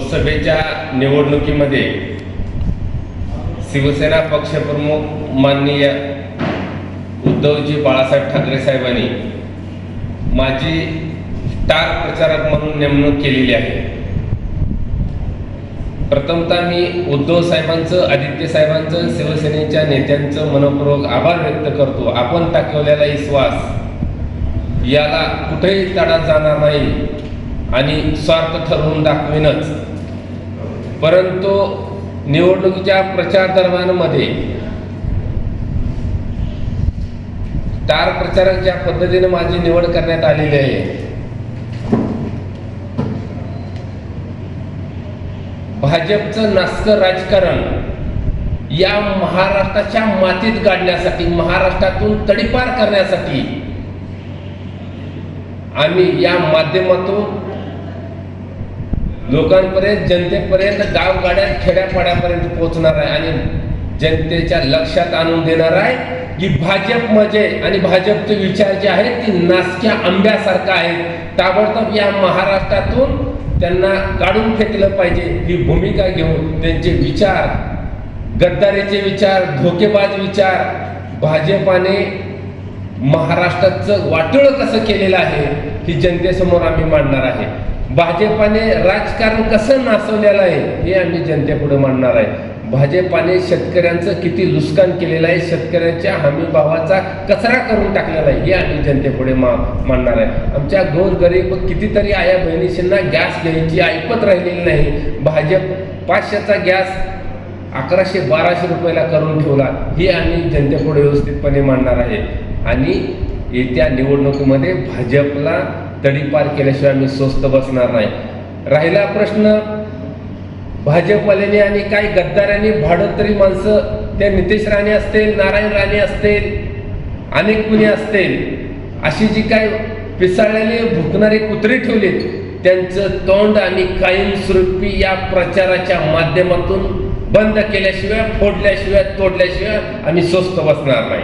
लोकसभेच्या निवडणुकीमध्ये शिवसेना पक्षप्रमुख माननीय उद्धवजी बाळासाहेब ठाकरे साहेबांनी माझी स्टार प्रचारक म्हणून नेमणूक केलेली आहे। प्रथमतः मी उद्धव साहेबांचं, आदित्य साहेबांचं, शिवसेनेच्या नेत्यांचं मनपूर्वक आभार व्यक्त करतो। आपण दाखवलेला विश्वास याला कुठेही तडा जाणार नाही आणि स्वार्थ ठरवून दाखवेनच, परंतु निवडणुकीच्या प्रचार दरम्यानमध्ये स्टार प्रचारक ज्या पद्धतीने माझी निवड करण्यात आलेली आहे, भाजपचं नासकं राजकारण या महाराष्ट्राच्या मातीत गाडण्यासाठी, महाराष्ट्रातून तडीपार करण्यासाठी आम्ही या माध्यमातून लोकांपर्यंत, जनतेपर्यंत, गावगाड्यात, खेड्यापाड्यापर्यंत पोहोचणार आहे आणि जनतेच्या लक्षात आणून देणार आहे की भाजप म्हणजे आणि भाजपचे विचार जे आहेत ते नासक्या आंब्यासारखा आहे। ताबडतोब या महाराष्ट्रातून त्यांना काढून फेकलं पाहिजे ही भूमिका घेऊन त्यांचे विचार, गद्दारीचे विचार, धोकेबाज विचार, भाजपाने महाराष्ट्राचं वाटोळं कसं केलेलं आहे ही जनतेसमोर आम्ही मांडणार आहे। भाजपाने राजकारण कसं नासवलेलं आहे हे आम्ही जनतेपुढे मांडणार आहे। भाजपाने शेतकऱ्यांचं किती नुकसान केलेलं आहे, शेतकऱ्यांच्या हमी भावाचा कचरा करून टाकलेला आहे हे आम्ही जनतेपुढे मांडणार आहे। आमच्या गोरगरीब कितीतरी आया बहिणींना गॅस घ्यायची ऐपत राहिलेली नाही। भाजप 500चा गॅस 1100-1200 रुपयाला करून ठेवला हे आम्ही जनतेपुढे व्यवस्थितपणे मांडणार आहे आणि येत्या निवडणुकीमध्ये भाजपला तडीपार केल्याशिवाय आम्ही स्वस्त बसणार नाही। राहिला प्रश्न भाजपवाल्यांनी आणि काही गद्दारांनी भाडोतरी माणसं, त्या नितेश राणे असतील, नारायण राणे असतील, अनेक कुणी असतील, अशी जी काय पिसाळलेली भुकणारी कुत्री ठेवलीत त्यांचं तोंड आम्ही कायमस्वरूपी या प्रचाराच्या माध्यमातून बंद केल्याशिवाय, फोडल्याशिवाय, तोडल्याशिवाय आम्ही स्वस्त बसणार नाही।